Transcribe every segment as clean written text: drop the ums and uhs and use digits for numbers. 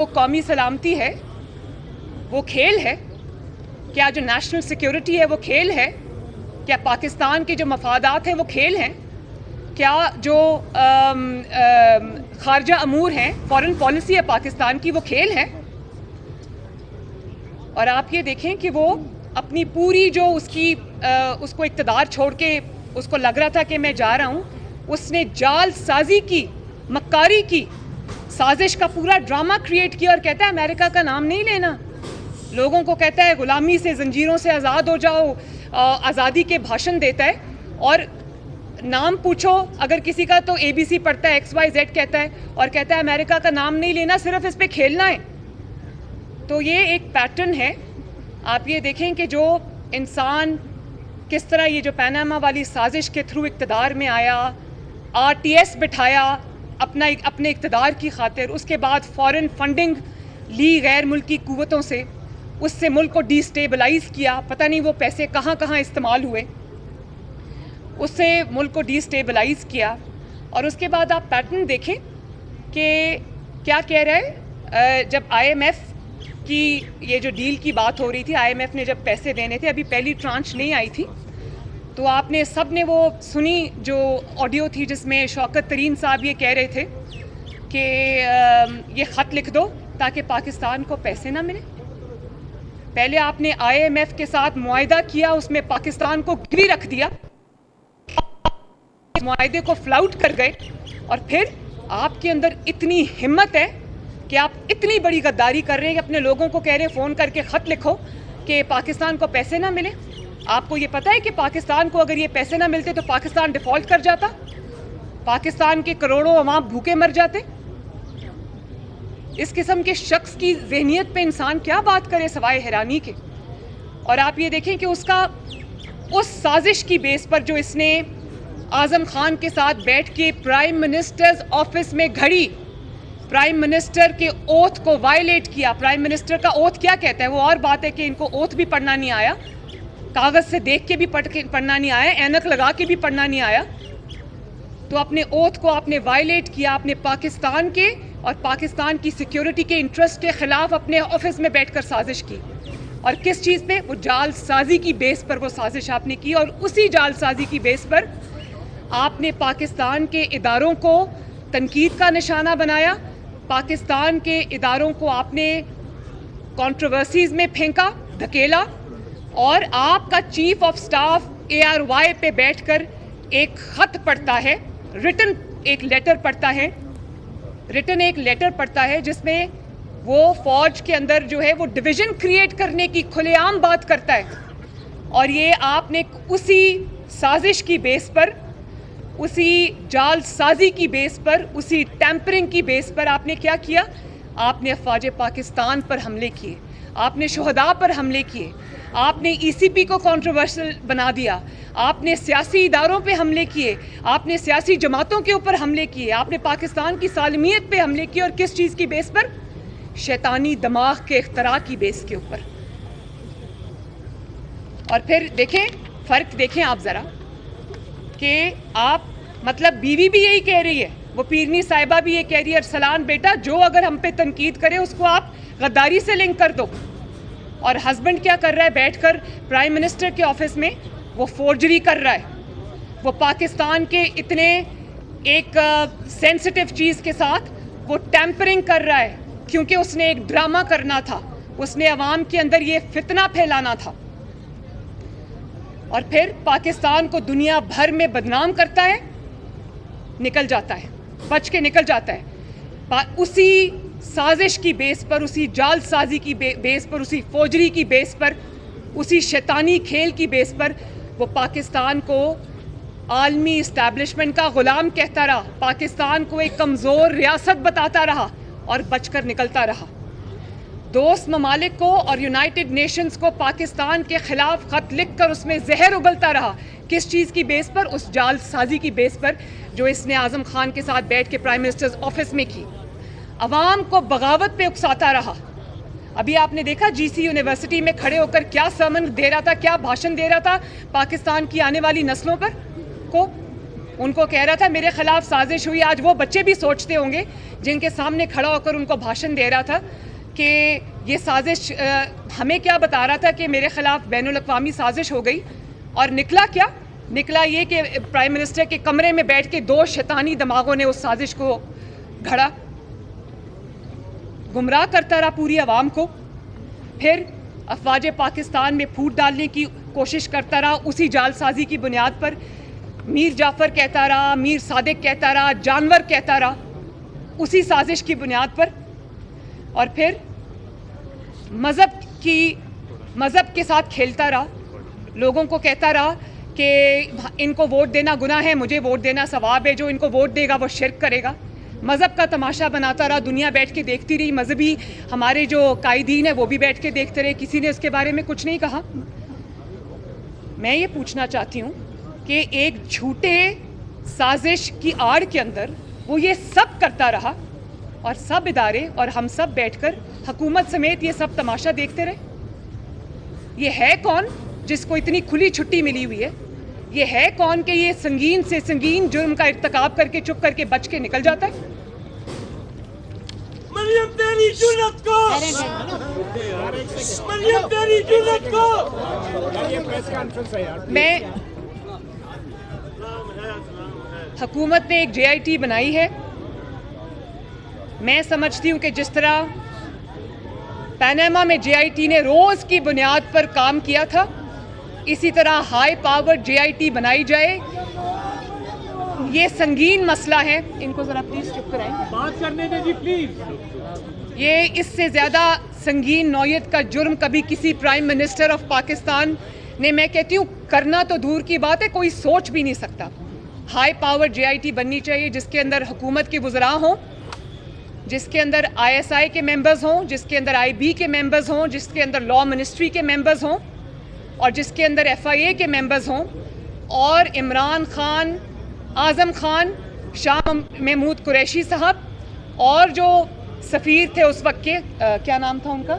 وہ قومی سلامتی ہے وہ کھیل ہے؟ کیا جو نیشنل سیکیورٹی ہے وہ کھیل ہے؟ کیا پاکستان کے جو مفادات ہیں وہ کھیل ہیں؟ کیا جو خارجہ امور ہیں، فارن پالیسی ہے پاکستان کی، وہ کھیل ہے؟ اور آپ یہ دیکھیں کہ وہ اپنی پوری جو اس کو اقتدار چھوڑ کے اس کو لگ رہا تھا کہ میں جا رہا ہوں، اس نے جال سازی کی، مکاری کی، سازش کا پورا ڈرامہ کریٹ کیا، اور کہتا ہے امریکہ کا نام نہیں لینا، لوگوں کو کہتا ہے غلامی سے، زنجیروں سے آزاد ہو جاؤ، آزادی کے بھاشن دیتا ہے، اور نام پوچھو اگر کسی کا تو اے بی سی پڑھتا ہے، ایکس وائی زیڈ کہتا ہے، اور کہتا ہے امریکہ کا نام نہیں لینا، صرف اس پہ کھیلنا ہے۔ تو یہ ایک پیٹرن ہے۔ آپ یہ دیکھیں کہ جو انسان کس طرح یہ جو پاناما والی سازش کے تھرو اقتدار میں آیا، آر ٹی ایس بٹھایا اپنے اقتدار کی خاطر، اس کے بعد فارن فنڈنگ لی غیر ملکی قوتوں سے، اس سے ملک کو ڈی سٹیبلائز کیا، پتہ نہیں وہ پیسے کہاں کہاں استعمال ہوئے، اس سے ملک کو ڈی سٹیبلائز کیا۔ اور اس کے بعد آپ پیٹرن دیکھیں کہ کیا کہہ رہا ہے، جب آئی ایم ایف کی یہ جو ڈیل کی بات ہو رہی تھی، آئی ایم ایف نے جب پیسے دینے تھے، ابھی پہلی ٹرانچ نہیں آئی تھی، تو آپ نے سب نے وہ سنی جو آڈیو تھی جس میں شوکت ترین صاحب یہ کہہ رہے تھے کہ یہ خط لکھ دو تاکہ پاکستان کو پیسے نہ ملے۔ پہلے آپ نے آئی ایم ایف کے ساتھ معاہدہ کیا، اس میں پاکستان کو گروی رکھ دیا، معاہدے کو فلاؤٹ کر گئے، اور پھر آپ کے اندر اتنی ہمت ہے کہ آپ اتنی بڑی غداری کر رہے ہیں کہ اپنے لوگوں کو کہہ رہے ہیں فون کر کے خط لکھو کہ پاکستان کو پیسے نہ ملے۔ آپ کو یہ پتہ ہے کہ پاکستان کو اگر یہ پیسے نہ ملتے تو پاکستان ڈیفالٹ کر جاتا، پاکستان کے کروڑوں عوام بھوکے مر جاتے۔ اس قسم کے شخص کی ذہنیت پہ انسان کیا بات کرے سوائے حیرانی کے۔ اور آپ یہ دیکھیں کہ اس سازش کی بیس پر جو اس نے اعظم خان کے ساتھ بیٹھ کے پرائم منسٹرز آفس میں گھڑی، پرائم منسٹر کے اوتھ کو وائلیٹ کیا۔ پرائم منسٹر کا اوتھ کیا کہتا ہے؟ وہ اور بات ہے کہ ان کو اوتھ بھی پڑھنا نہیں آیا، کاغذ سے دیکھ کے بھی پڑھنا نہیں آیا، اینک لگا کے بھی پڑھنا نہیں آیا، تو اپنے اوتھ کو آپ نے وائلیٹ کیا، آپ نے پاکستان کے اور پاکستان کی سیکیورٹی کے انٹرسٹ کے خلاف اپنے آفس میں بیٹھ کر سازش کی۔ اور کس چیز پہ؟ وہ جال سازی کی بیس پر وہ سازش آپ نے کی، اور اسی جال سازی کی بیس پر آپ نے پاکستان کے اداروں کو تنقید کا نشانہ بنایا، پاکستان کے اداروں کو آپ نے کنٹروورسیز میں پھینکا، دھکیلا، اور آپ کا chief of staff A R Y پہ بیٹھ کر ایک خط پڑھتا ہے، ریٹن ایک لیٹر پڑھتا ہے جس میں وہ فوج کے اندر جو ہے وہ ڈویژن کریٹ کرنے کی کھلے عام بات کرتا ہے۔ اور یہ آپ نے اسی سازش کی بیس پر، اسی جال سازی کی بیس پر، اسی ٹیمپرنگ کی بیس پر آپ نے کیا کیا؟ آپ نے افواج پاکستان پر حملے کیے، آپ نے شہداء پر حملے کیے، آپ نے ای سی پی کو کنٹروورشل بنا دیا، آپ نے سیاسی اداروں پہ حملے کیے، آپ نے سیاسی جماعتوں کے اوپر حملے کیے، آپ نے پاکستان کی سالمیت پہ حملے کیے، اور کس چیز کی بیس پر؟ شیطانی دماغ کے اختراع کی بیس کے اوپر۔ اور پھر دیکھیں فرق، دیکھیں آپ ذرا کہ آپ مطلب بیوی بھی یہی کہہ رہی ہے، وہ پیرنی صاحبہ بھی یہ کہہ رہی ہے، ارسلان بیٹا جو اگر ہم پہ تنقید کرے اس کو آپ غداری سے لنک کر دو۔ اور ہسبینڈ کیا کر رہا ہے؟ بیٹھ کر پرائم منسٹر کے آفس میں وہ فورجری کر رہا ہے، وہ پاکستان کے اتنے ایک سینسٹیو چیز کے ساتھ وہ ٹیمپرنگ کر رہا ہے، کیونکہ اس نے ایک ڈرامہ کرنا تھا، اس نے عوام کے اندر یہ فتنہ پھیلانا تھا، اور پھر پاکستان کو دنیا بھر میں بدنام کرتا ہے، نکل جاتا ہے، بچ کے نکل جاتا ہے۔ اسی سازش کی بیس پر، اسی جال سازی کی بیس پر، اسی فوجری کی بیس پر، اسی شیطانی کھیل کی بیس پر وہ پاکستان کو عالمی اسٹیبلشمنٹ کا غلام کہتا رہا، پاکستان کو ایک کمزور ریاست بتاتا رہا، اور بچ کر نکلتا رہا۔ دوست ممالک کو اور یونائٹڈ نیشنز کو پاکستان کے خلاف خط لکھ کر اس میں زہر اگلتا رہا۔ کس چیز کی بیس پر؟ اس جال سازی کی بیس پر جو اس نے اعظم خان کے ساتھ بیٹھ کے پرائم منسٹرز آفس میں کی۔ عوام کو بغاوت پہ اکساتا رہا۔ ابھی آپ نے دیکھا جی سی یونیورسٹی میں کھڑے ہو کر کیا سرمن دے رہا تھا، کیا بھاشن دے رہا تھا پاکستان کی آنے والی نسلوں پر کو، ان کو کہہ رہا تھا میرے خلاف سازش ہوئی۔ آج وہ بچے بھی سوچتے ہوں گے جن کے سامنے کھڑا ہو کر ان کو بھاشن دے رہا تھا کہ یہ سازش ہمیں کیا بتا رہا تھا کہ میرے خلاف بین الاقوامی سازش ہو گئی، اور نکلا کیا؟ نکلا یہ کہ پرائم منسٹر کے کمرے میں بیٹھ کے 2 شیطانی دماغوں نے اس سازش کو گھڑا، گمراہ کرتا رہا پوری عوام کو، پھر افواج پاکستان میں پھوٹ ڈالنے کی کوشش کرتا رہا، اسی جال سازی کی بنیاد پر میر جعفر کہتا رہا، میر صادق کہتا رہا، جانور کہتا رہا، اسی سازش کی بنیاد پر، اور پھر مذہب کے ساتھ کھیلتا رہا، لوگوں کو کہتا رہا کہ ان کو ووٹ دینا گناہ ہے، مجھے ووٹ دینا ثواب ہے، جو ان کو ووٹ دے گا وہ شرک کرے گا، مذہب کا تماشا بناتا رہا، دنیا بیٹھ کے دیکھتی رہی، مذہبی ہمارے جو قائدین ہیں وہ بھی بیٹھ کے دیکھتے رہے، کسی نے اس کے بارے میں کچھ نہیں کہا۔ میں یہ پوچھنا چاہتی ہوں کہ ایک جھوٹے سازش کی آڑ کے اندر وہ یہ سب کرتا رہا، اور سب ادارے اور ہم سب بیٹھ کر حکومت سمیت یہ سب تماشا دیکھتے رہے۔ یہ ہے کون جس کو اتنی کھلی چھٹی ملی ہوئی ہے؟ یہ ہے کون کہ یہ سنگین سے سنگین جرم کا ارتکاب کر کے چپ کر کے بچ کے نکل جاتا ہے؟ مریم تیری جرت کو، مریم تیری جرت کو۔ میں حکومت نے ایک JIT بنائی ہے، میں سمجھتی ہوں کہ جس طرح پیناما میں JIT نے روز کی بنیاد پر کام کیا تھا، اسی طرح ہائی پاور JIT بنائی جائے۔ یہ سنگین مسئلہ ہے، ان کو ذرا پلیز چپ کرائیں، بات کرنے دیں جی پلیز۔ یہ اس سے زیادہ سنگین نوعیت کا جرم کبھی کسی پرائم منسٹر آف پاکستان نے، میں کہتی ہوں کرنا تو دور کی بات ہے، کوئی سوچ بھی نہیں سکتا۔ ہائی پاور JIT بننی چاہیے جس کے اندر حکومت کے وزراء ہوں، جس کے اندر ISI کے ممبرز ہوں، جس کے اندر IB کے ممبرز ہوں، جس کے اندر لا منسٹری کے ممبرز ہوں، اور جس کے اندر FIA کے ممبرز ہوں، اور عمران خان، اعظم خان، شاہ محمود قریشی صاحب، اور جو سفیر تھے اس وقت کے کیا نام تھا ان کا،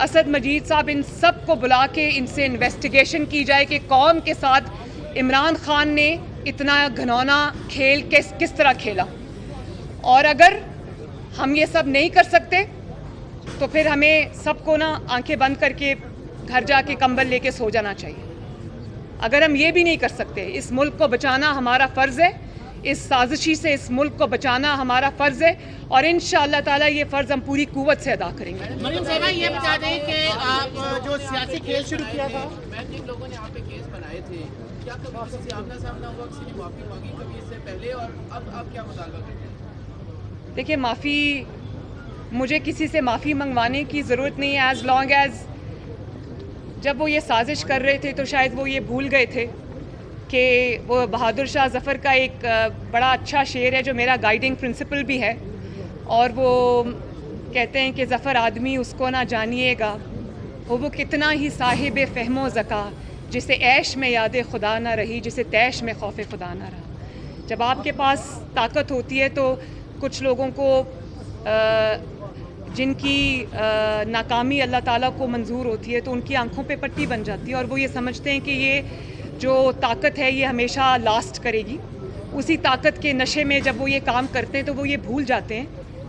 اسد مجید صاحب، ان سب کو بلا کے ان سے انویسٹیگیشن کی جائے کہ قوم کے ساتھ عمران خان نے اتنا گھنونا کھیل کس طرح کھیلا۔ اور اگر ہم یہ سب نہیں کر سکتے تو پھر ہمیں سب کو نا آنکھیں بند کر کے گھر جا کے کمبل لے کے سو جانا چاہیے۔ اگر ہم یہ بھی نہیں کر سکتے، اس ملک کو بچانا ہمارا فرض ہے، اس سازشی سے اس ملک کو بچانا ہمارا فرض ہے، اور انشاءاللہ تعالی یہ فرض ہم پوری قوت سے ادا کریں گے۔ مریم صاحبہ یہ بتا دیں کہ آپ جو سیاسی کھیل شروع کیا تھا، جن لوگوں نے آپ پہ کیس بنائے تھے، کیا کبھی کسی سے آمنا سامنا ہوا، کسی نے معافی مانگی کبھی اس سے پہلے، اور اب آپ کیا مطالبہ کرتے ہیں؟ دیکھیے، مجھے کسی سے معافی منگوانے کی ضرورت نہیں ہے، ایز لانگ ایز جب وہ یہ سازش کر رہے تھے تو شاید وہ یہ بھول گئے تھے کہ وہ بہادر شاہ ظفر کا ایک بڑا اچھا شعر ہے جو میرا گائیڈنگ پرنسپل بھی ہے، اور وہ کہتے ہیں کہ ظفر آدمی اس کو نہ جانیے گا، وہ کتنا ہی صاحب فہم و ذکا، جسے عیش میں یاد خدا نہ رہی، جسے تیش میں خوف خدا نہ رہا۔ جب آپ کے پاس طاقت ہوتی ہے تو کچھ لوگوں کو جن کی ناکامی اللہ تعالیٰ کو منظور ہوتی ہے تو ان کی آنکھوں پہ پٹی بن جاتی ہے، اور وہ یہ سمجھتے ہیں کہ یہ جو طاقت ہے یہ ہمیشہ لاسٹ کرے گی۔ اسی طاقت کے نشے میں جب وہ یہ کام کرتے ہیں تو وہ یہ بھول جاتے ہیں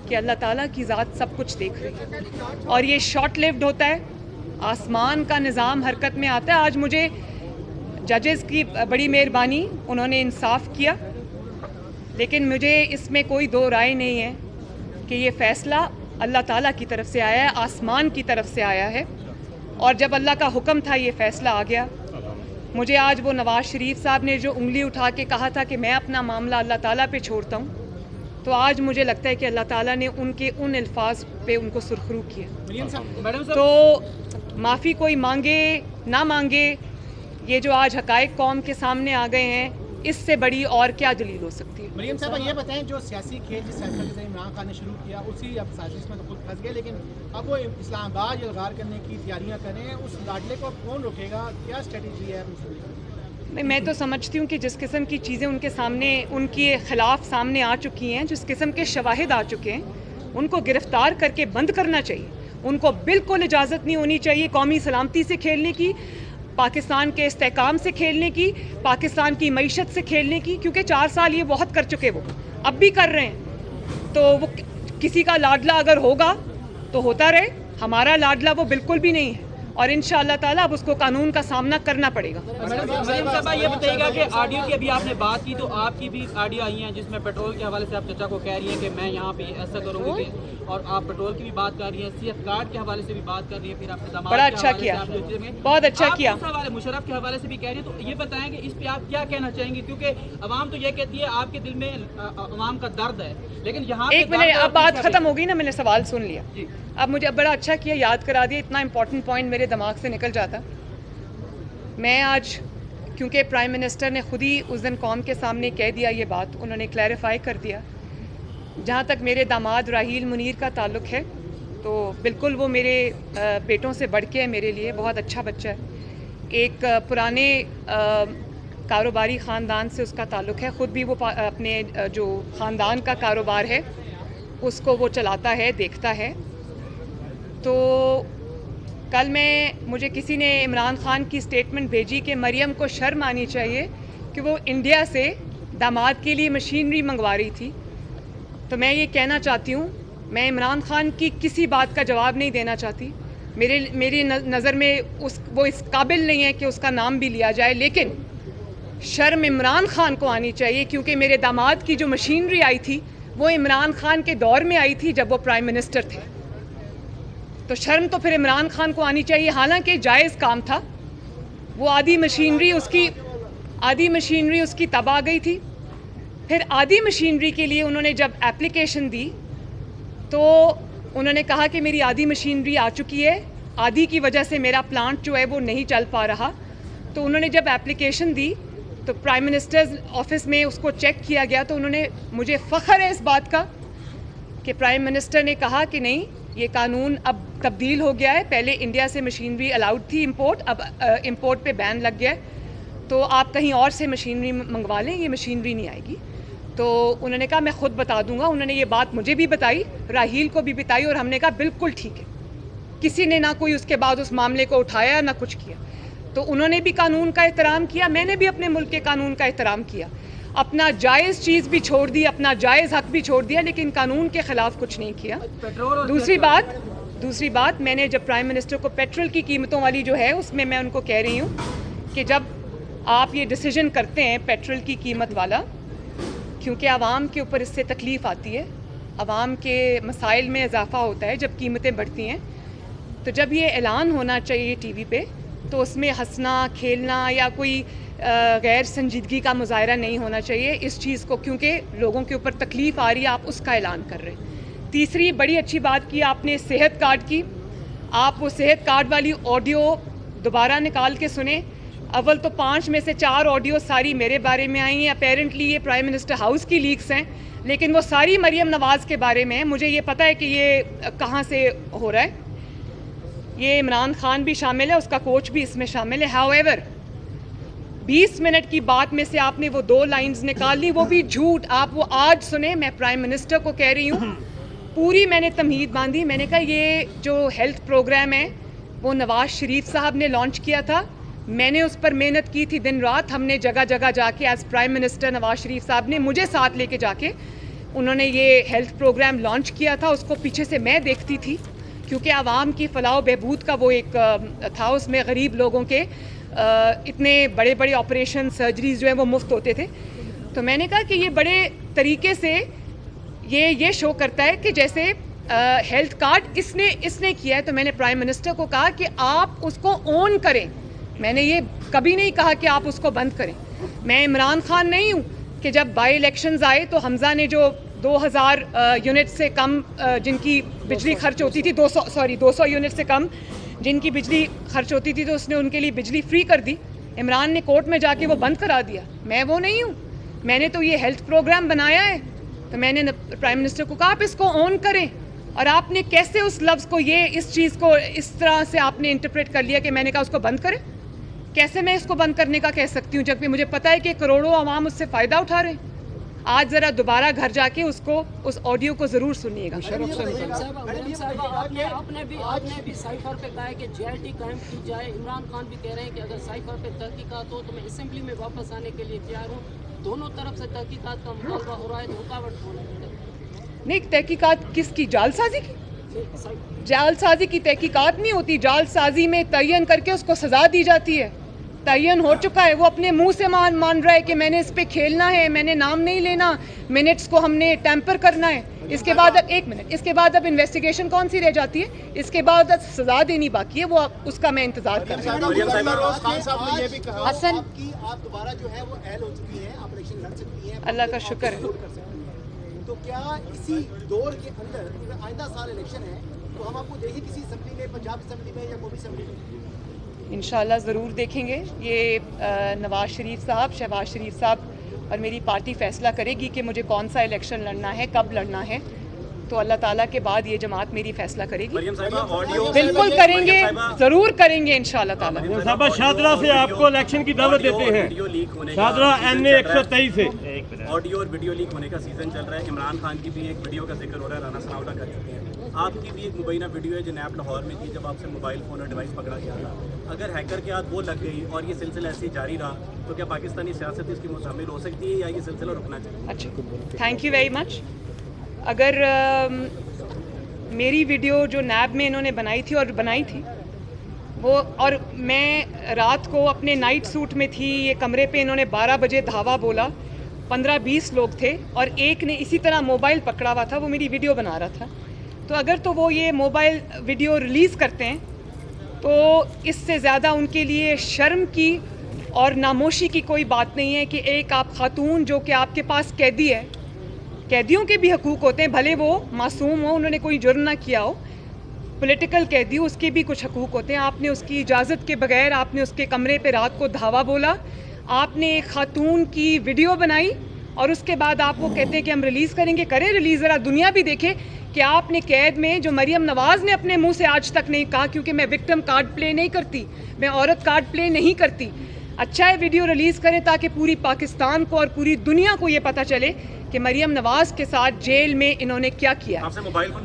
کہ اللہ تعالیٰ کی ذات سب کچھ دیکھ رہی ہے، اور یہ شارٹ لیوڈ ہوتا ہے، آسمان کا نظام حرکت میں آتا ہے۔ آج مجھے ججز کی بڑی مہربانی، انہوں نے انصاف کیا، لیکن مجھے اس میں کوئی دو رائے نہیں ہے کہ یہ فیصلہ اللہ تعالیٰ کی طرف سے آیا ہے، آسمان کی طرف سے آیا ہے، اور جب اللہ کا حکم تھا یہ فیصلہ آ گیا۔ مجھے آج وہ نواز شریف صاحب نے جو انگلی اٹھا کے کہا تھا کہ میں اپنا معاملہ اللہ تعالیٰ پہ چھوڑتا ہوں، تو آج مجھے لگتا ہے کہ اللہ تعالیٰ نے ان کے ان الفاظ پہ ان کو سرخرو کیا۔ تو معافی کوئی مانگے نہ مانگے، یہ جو آج حقائق قوم کے سامنے آ گئے ہیں، اس سے بڑی اور کیا دلیل ہو سکتی ہے؟ مریم صاحبہ یہ بتائیں جو سیاسی کھیل جس سیاست سے عمران خان نے شروع کیا اسی اب سازش میں تو خود پھنس گئے، لیکن اب وہ اسلام آباد الغار کرنے کی تیاریاں کریں، اس لاڈلے کو اب کون روکے گا؟ کیا اسٹریٹجی ہے؟ میں تو سمجھتی ہوں کہ جس قسم کی چیزیں ان کے سامنے، ان کے خلاف سامنے آ چکی ہیں، جس قسم کے شواہد آ چکے ہیں، ان کو گرفتار کر کے بند کرنا چاہیے۔ ان کو بالکل اجازت نہیں ہونی چاہیے قومی سلامتی سے کھیلنے کی، پاکستان کے استحکام سے کھیلنے کی، پاکستان کی معیشت سے کھیلنے کی، کیونکہ 4 سال یہ بہت کر چکے، وہ اب بھی کر رہے ہیں۔ تو وہ کسی کا लाडला अगर होगा तो होता रहे, हमारा लाडला वो बिल्कुल भी नहीं है और इंशाअल्लाह ताला अब उसको कानून का सामना करना पड़ेगा। मरियम साहबा ये बताइएगा कि ऑडियो की अभी आपने बात की तो आपकी भी ऑडियो आई हैं जिसमें पेट्रोल के हवाले से आप चचा को कह रही हैं कि मैं यहाँ पे ऐसा करूँगी और आप पेट्रोल की भी बात कर रही हैं, सेहत कार्ड के हवाले से भी बात कर रही हैं, फिर आपने दामाद बड़ा के अच्छा हवाले किया, से आप बहुत अच्छा किया। मुशर्रफ के हवाले से भी कह रही हैं, तो ये बताएं कि इस पे आप क्या कहना चाहेंगे, क्योंकि अवाम तो ये कहती है आपके दिल में अवाम का दर्द है, लेकिन यहाँ एक मिनट, अब बात खत्म हो गई ना, मैंने सवाल सुन लिया। अब मुझे बड़ा अच्छा किया, याद करा दिया, इतना इंपॉर्टेंट पॉइंट मेरे दिमाग से निकल जाता। मैं आज क्योंकि प्राइम मिनिस्टर ने खुद ही उस दिन कौम के सामने कह दिया ये बात, उन्होंने क्लैरिफाई कर दिया। जहाँ तक मेरे दामाद राहील मुनीर का ताल्लुक़ है तो बिल्कुल वो मेरे बेटों से बढ़ के है मेरे लिए, बहुत अच्छा बच्चा है। एक पुराने कारोबारी ख़ानदान से उसका ताल्लुक़ है, ख़ुद भी वो अपने जो ख़ानदान का कारोबार है उसको वो चलाता है, देखता है। तो कल मुझे किसी ने इमरान ख़ान की स्टेटमेंट भेजी कि मरियम को शर्म आनी चाहिए कि वो इंडिया से दामाद के लिए मशीनरी मंगवा रही थी। तो मैं ये कहना चाहती हूँ, मैं इमरान ख़ान की किसी बात का जवाब नहीं देना चाहती। मेरी नज़र में वो इस काबिल नहीं है कि उसका नाम भी लिया जाए, लेकिन शर्म इमरान ख़ान को आनी चाहिए क्योंकि मेरे दामाद की जो मशीनरी आई थी वो इमरान ख़ान के दौर में आई थी जब वो प्राइम मिनिस्टर थे। तो शर्म तो फिर इमरान ख़ान को आनी चाहिए, हालांकि जायज़ काम था। वो आधी मशीनरी उसकी तब आ गई थी। फिर आधी मशीनरी के लिए उन्होंने जब एप्लीकेशन दी तो उन्होंने कहा कि मेरी आधी मशीनरी आ चुकी है, आधी की वजह से मेरा प्लांट जो है वो नहीं चल पा रहा। तो उन्होंने जब एप्लीकेशन दी तो प्राइम मिनिस्टर ऑफिस में उसको चेक किया गया, तो उन्होंने, मुझे फ़ख्र है इस बात का कि प्राइम मिनिस्टर ने कहा कि नहीं, ये कानून अब तब्दील हो गया है। पहले इंडिया से मशीनरी अलाउड थी इंपोर्ट, अब इंपोर्ट पे बैन लग गया है, तो आप कहीं और से मशीनरी मंगवा लें, ये मशीनरी नहीं आएगी। तो उन्होंने कहा मैं ख़ुद बता दूंगा। उन्होंने ये बात मुझे भी बताई, राहील को भी बताई, और हमने कहा बिल्कुल ठीक है। किसी ने ना कोई उसके बाद उस मामले को उठाया ना कुछ किया। तो उन्होंने भी कानून का एहतराम किया, मैंने भी अपने मुल्क के कानून का एहतराम किया, अपना जायज़ चीज़ भी छोड़ दी, अपना जायज़ हक भी छोड़ दिया, लेकिन कानून के ख़िलाफ़ कुछ नहीं किया। दूसरी बात मैंने जब प्राइम मिनिस्टर को पेट्रोल की कीमतों वाली जो है उसमें मैं उनको कह रही हूँ कि जब आप ये डिसीजन करते हैं पेट्रोल की कीमत वाला, क्योंकि आवाम के ऊपर इससे तकलीफ़ आती है, आवाम के मसाइल में इजाफ़ा होता है जब कीमतें बढ़ती हैं, तो जब ये ऐलान होना चाहिए टीवी पे तो उसमें हंसना खेलना या कोई गैर संजीदगी का मुजाहरा नहीं होना चाहिए इस चीज़ को, क्योंकि लोगों के ऊपर तकलीफ़ आ रही है, आप उसका ऐलान कर रहे हैं। तीसरी बड़ी अच्छी बात की आपने सेहत कार्ड की, आप वो सेहत कार्ड वाली ऑडियो दोबारा निकाल के सुने। अव्वल तो 5 में से 4 ऑडियो सारी मेरे बारे में आई हैं, अपेरेंटली ये प्राइम मिनिस्टर हाउस की लीक्स हैं, लेकिन वो सारी मरियम नवाज़ के बारे में है। मुझे ये पता है कि ये कहाँ से हो रहा है, ये इमरान ख़ान भी शामिल है, उसका कोच भी इसमें शामिल है। हाउएवर 20 मिनट की बात में से आपने वो 2 लाइंस निकाल ली, वो भी झूठ। आप वो आज सुने, मैं प्राइम मिनिस्टर को कह रही हूँ, पूरी मैंने तमहीद बांधी। मैंने कहा ये जो हेल्थ प्रोग्राम है वो नवाज़ शरीफ साहब ने लॉन्च किया था, मैंने उस पर मेहनत की थी दिन रात। हमने जगह जगह जाके as prime minister Nawaz Sharif साहब ने मुझे साथ लेके जाके उन्होंने ये हेल्थ प्रोग्राम लॉन्च किया था, उसको पीछे से मैं देखती थी क्योंकि आवाम की फलाह बहबूद का वो एक था, उसमें गरीब लोगों के इतने बड़े बड़े ऑपरेशन सर्जरीज जो है वो मुफ्त होते थे। तो मैंने कहा कि ये बड़े तरीके से ये शो करता है कि जैसे हेल्थ कार्ड इसने किया है। तो मैंने प्राइम मिनिस्टर को कहा कि आप उसको ऑन करें, मैंने ये कभी नहीं कहा कि आप उसको बंद करें। मैं इमरान ख़ान नहीं हूँ कि जब बाई इलेक्शंस आए तो हमज़ा ने जो 2000 यूनिट से कम जिनकी बिजली खर्च होती थी, 200 यूनिट से कम जिनकी बिजली खर्च होती थी, तो उसने उनके लिए बिजली फ्री कर दी। इमरान ने कोर्ट में जाके वो बंद करा दिया। मैं वो नहीं हूँ, मैंने तो ये हेल्थ प्रोग्राम बनाया है। तो मैंने प्राइम मिनिस्टर को कहा आप इसको ऑन करें, और आपने कैसे उस लफ्ज़ को, इस चीज़ को इस तरह से आपने इंटरप्रेट कर लिया कि मैंने कहा उसको बंद करें। कैसे मैं इसको बंद करने का कह सकती हूँ जबकि मुझे पता है कि करोड़ों आवाम उससे फ़ायदा उठा रहे हैं। आज ज़रा दोबारा घर जाके उस ऑडियो को ज़रूर सुनिएगा। आपने भी साइफर पे कहा है कि JIT कायम की जाए। इमरान खान भी कह रहे हैं कि अगर साइफर पे तहकीकात हो तो मैं असेंबली में वापस आने के लिए तैयार हूँ। दोनों तरफ से तहकीकात का मुतालबा हो रहा है, तो रुकावट होने नहीं, तहकीकात किसकी? जालसाजी की? जालसाजी की तहकीकात नहीं होती, जालसाजी में तयन करके उसको सज़ा दी जाती है। तयन हो चुका है, वो अपने मुंह से मान रहा है कि मैंने इस पे खेलना है, मैंने नाम नहीं लेना, मिनट्स को हमने टैंपर करना है। इसके बाद अब एक मिनट, इसके बाद अब इन्वेस्टिगेशन कौन सी रह जाती है? इसके बाद अब सज़ा देनी बाकी है, वो उसका मैं इंतज़ार कर रहा हूँ। हसन, आप दोबारा जो है वो एल हो चुकी हैं, आप इलेक्शन लड़ सकती हैं, अल्लाह का शुक्र है। तो क्या इसी दौर के अंदर आइंदा साल इलेक्शन है तो हम आपको देखें किसी असेंबली में, पंजाब असेंबली में या कोई असेंबली में? इंशाल्लाह ज़रूर देखेंगे। ये नवाज़ शरीफ साहब, शहबाज शरीफ साहब और मेरी पार्टी फ़ैसला करेगी कि मुझे कौन सा इलेक्शन लड़ना है, कब लड़ना है। तो अल्लाह ताला के बाद ये जमात मेरी फ़ैसला करेगी। बिल्कुल करेंगे, ज़रूर करेंगे इंशाल्लाह ताला। साहबा शादरा से आपको इलेक्शन की दावत देते हैं, शादरा NA 123 से। ऑडियो और वीडियो लीक होने का सीजन चल रहा है। इमरान खान की भी एक वीडियो का जिक्र हो रहा है, राना सनाउल्लाह कर चुके हैं। आपकी भी एक मुबैना वीडियो है जो नैब लाहौर में थी, जब आपसे मोबाइल फ़ोन और डिवाइस पकड़ा गया था। अगर हैकर के हाथ वो लग गई और ये सिलसिला ऐसे ही जारी रहा तो क्या पाकिस्तानी सियासत इसकी मुशामिल हो सकती है या ये सिलसिला रुकना चाहिए? अच्छा, थैंक यू वेरी मच। अगर मेरी वीडियो जो नैब में इन्होंने बनाई थी वो, और मैं रात को अपने नाइट सूट में थी, ये कमरे पे इन्होंने 12 बजे धावा बोला, 15-20 लोग थे और एक ने इसी तरह मोबाइल पकड़ा हुआ था, वो मेरी वीडियो बना रहा था। तो अगर तो वो ये मोबाइल वीडियो रिलीज़ करते हैं तो इससे ज़्यादा उनके लिए शर्म की और नामोशी की कोई बात नहीं है कि एक आप खातून जो कि आपके पास कैदी है, कैदियों के भी हकूक़ होते हैं, भले वो मासूम हो, उन्होंने कोई जुर्म ना किया हो, पॉलिटिकल कैदी, उसके भी कुछ हकूक़ होते हैं। आपने उसकी इजाज़त के बगैर आपने उसके कमरे पे रात को धावा बोला, आपने एक खातून की वीडियो बनाई और उसके बाद आप वो कहते हैं कि हम रिलीज़ करेंगे। करें रिलीज़, ज़रा दुनिया भी देखे कि आपने कैद में, जो मरियम नवाज़ ने अपने मुंह से आज तक नहीं कहा, क्योंकि मैं विक्टिम कार्ड प्ले नहीं करती, मैं औरत कार्ड प्ले नहीं करती। अच्छा है वीडियो रिलीज़ करें ताकि पूरी पाकिस्तान को और पूरी दुनिया को ये पता चले कि मरियम नवाज़ के साथ जेल में इन्होंने क्या किया। आपसे मोबाइल फोन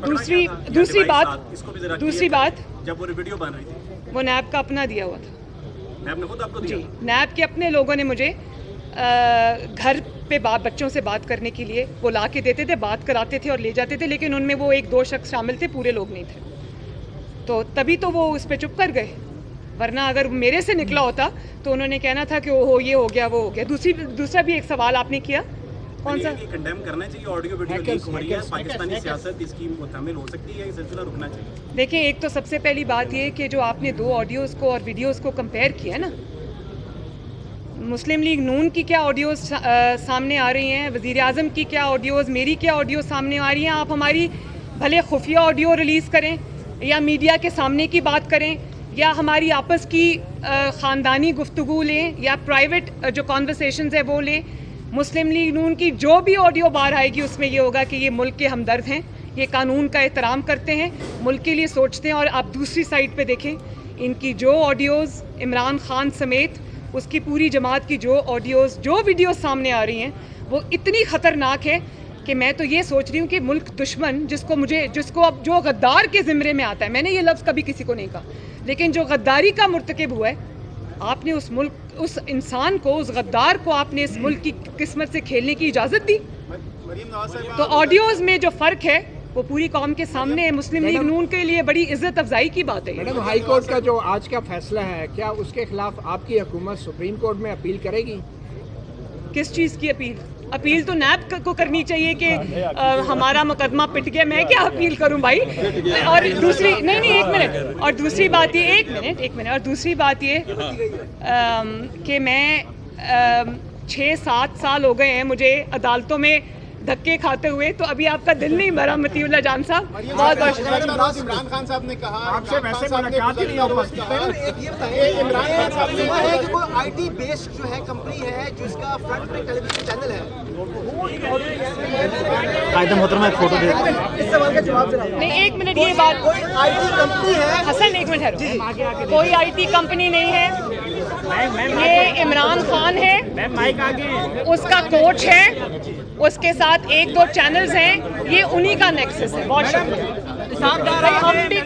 दूसरी बात जब वो वीडियो बन रही थी वो नैब का अपना दिया हुआ था। नैब ने खुद आपको दिया? नैब के अपने लोगों ने मुझे घर पे बच्चों से बात करने के लिए वो ला के देते थे, बात कराते थे और ले जाते थे, लेकिन उनमें वो 1-2 शख्स शामिल थे, पूरे लोग नहीं थे। तो तभी तो वो उस पर चुप कर गए, वरना अगर मेरे से निकला होता तो उन्होंने कहना था कि ओहो ये हो गया, वो हो गया। दूसरा भी एक सवाल आपने किया, कौन सा? कंडेम करना चाहिए ऑडियो वीडियो लीक हो रही है, पाकिस्तानी सियासत इसकी मुशामिल हो सकती है, ये सिलसिला रुकना चाहिए? देखिए, एक तो सबसे पहली बात ये कि जो आपने 2 ऑडियोज़ को और वीडियोज़ को कंपेयर किया ना, मुस्लिम लीग नून की क्या ऑडियोज़ सामने आ रही हैं, वज़ीर आज़म की क्या ऑडियोज़, मेरी क्या ऑडियो सामने आ रही हैं। आप हमारी भले खुफिया ऑडियो रिलीज़ करें या मीडिया के सामने की बात करें या हमारी आपस की ख़ानदानी गुफ्तगू लें या प्राइवेट जो कॉन्वर्सेशंस है वो लें। मुस्लिम लीग नून की जो भी ऑडियो बाहर आएगी उसमें ये होगा कि ये मुल्क के हमदर्द हैं, ये कानून का एहतराम करते हैं, मुल्क के लिए सोचते हैं। और आप दूसरी साइड पे देखें, इनकी जो ऑडियोज़ इमरान खान समेत उसकी पूरी जमात की जो ऑडियोज़, जो वीडियोज़ सामने आ रही हैं, वो इतनी ख़तरनाक है कि मैं तो ये सोच रही हूँ कि मुल्क दुश्मन जिसको अब जो गद्दार के ज़िम्मे में आता है, मैंने ये लफ्ज़ कभी किसी को नहीं कहा, लेकिन जो गद्दारी का मुर्तकिब हुआ है, आपने उस इंसान को, उस गद्दार को आपने इस मुल्क की किस्मत से खेलने की इजाज़त दी। तो ऑडियोज़ में जो फ़र्क है वो पूरी कौम के सामने है। मुस्लिम लीग नून के लिए बड़ी इज्जत अफजाई की बात है। मैडम, हाई कोर्ट का जो आज का फैसला है, क्या उसके खिलाफ आपकी हुकूमत सुप्रीम कोर्ट में अपील करेगी? किस चीज़ की अपील? अपील तो नैब को करनी चाहिए कि हमारा मुकदमा पिट गया, मैं क्या अपील करूं भाई। और दूसरी नहीं एक मिनट, और दूसरी बात ये एक मिनट और दूसरी बात ये कि मैं 6-7 साल हो गए हैं मुझे अदालतों में धक्के खाते हुए, तो अभी आपका दिल नहीं भरा मतीउल्लाह जान साहब? बहुत बहुत इमरान खान साहब ने कहा, आपसे वैसे मुलाकात ही नहीं हो पाती। इमरान खान साहब ने कहा है कि कोई IT बेस्ड जो है कंपनी है जिसका फ्रंट पे टेलीविजन चैनल है, इस सवाल का जवाब जरा। नहीं, एक मिनट, ये बात कोई IT कंपनी है? हसन, एक मिनट ठहरो। कोई IT कंपनी नहीं है, ये इमरान खान है, उसका कोच है, उसके साथ 1-2 चैनल्स हैं, ये उन्हीं का नेक्सस है। बहुत शुक्रिया। हम भी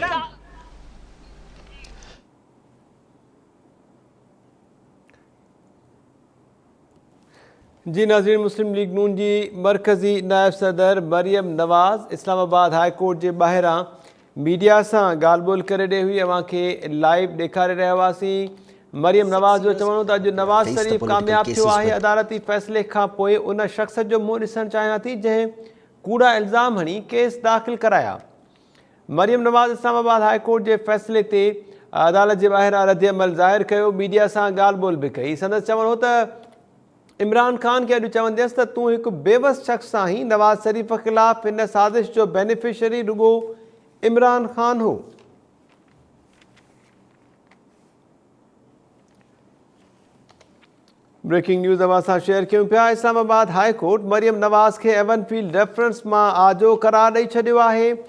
जी नाज़रीन, मुस्लिम लीग नून जी मरकज़ी नायब सदर मरियम नवाज़ इस्लामाबाद हाई कोर्ट जे ॿाहिरां मीडिया सां ॻाल्हि ॿोल करे रही हुई। अवां खे लाइव ॾेखारे रहिया हुआसीं। मरियम नवाज़ जो चवणो त अॼु नवाज़ शरीफ़ कामयाब थियो आहे। अदालती फ़ैसिले खां पोइ उन शख़्स जो मुंहुं ॾिसणु चाहियां थी जंहिं कूड़ा इल्ज़ाम हणी केस दाख़िल कराया। मरियम नवाज़ इस्लामाबाद हाई कोर्ट जे फ़ैसिले ते अदालत जे ॿाहिरां रद्द अमल ज़ाहिर कयो। मीडिया सां ॻाल्हि ॿोल बि कई। संदसि चवणो हो त इमरान ख़ान खे अॼु चवंदसि त तूं हिकु बेवस शख़्स आहीं। नवाज़ शरीफ़ ख़िलाफ़ हिन साज़िश जो बेनिफिशरी रुगो इमरान ख़ान हो। ब्रेकिंग न्यूज़ अवां सां शेयर कयूं पिया। इस्लामाबाद हाई कोर्ट मरियम नवाज़ खे एवन फील्ड रेफरेंस मां आजो करार ॾेई छॾियो आहे।